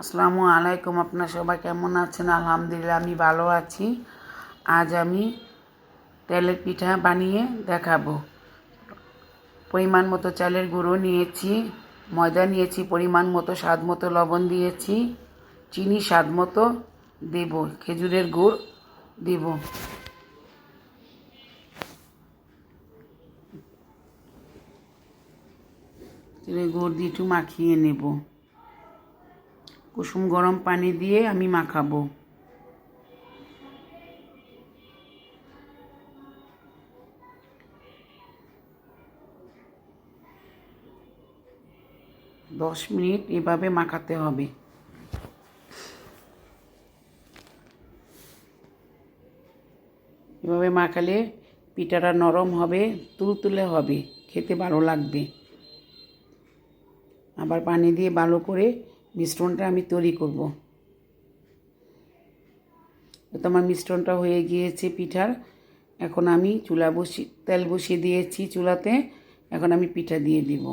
আসসালামু আলাইকুম। আপনারা সবাই কেমন আছেন? আলহামদুলিল্লাহ আমি ভালো আছি। আজ আমি তেলের পিঠা বানিয়ে দেখাবো। পরিমাণ মতো চালের গুঁড়ো নিয়েছি, ময়দা নিয়েছি পরিমাণ মতো, স্বাদ মতো লবণ দিয়েছি, চিনি স্বাদ মতো দেব, খেজুরের গুড় দেব। গুড় দিয়ে একটু মাখিয়ে নেব। কুসুম গরম পানি দিয়ে আমি মাখাবো। দশ মিনিট এভাবে মাখাতে হবে। এভাবে মাখালে পিঠাটা নরম হবে, তুলতুলে হবে, খেতে ভালো লাগবে। আবার পানি দিয়ে ভালো করে মিশ্রণটা আমি তৈরি করব। তো আমার মিশ্রণটা হয়ে গিয়েছে পিঠার। এখন আমি তেল বসিয়ে দিয়েছি চুলাতে। এখন আমি পিঠা দিয়ে দিব।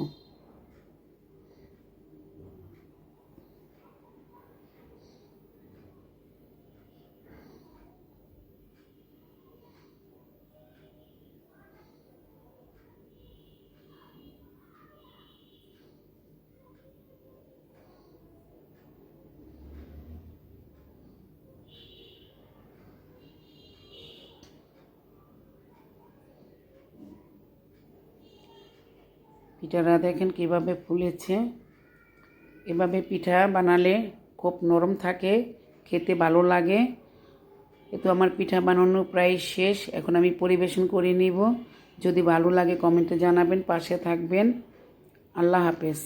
পিঠাটা দেখেন কীভাবে ফুলেছে। এভাবে পিঠা বানালে খুব নরম থাকে, খেতে ভালো লাগে। তো আমার পিঠা বানানো প্রায় শেষ। এখন আমি পরিবেশন করে নিব। যদি ভালো লাগে কমেন্টে জানাবেন, পাশে থাকবেন। আল্লাহ হাফেজ।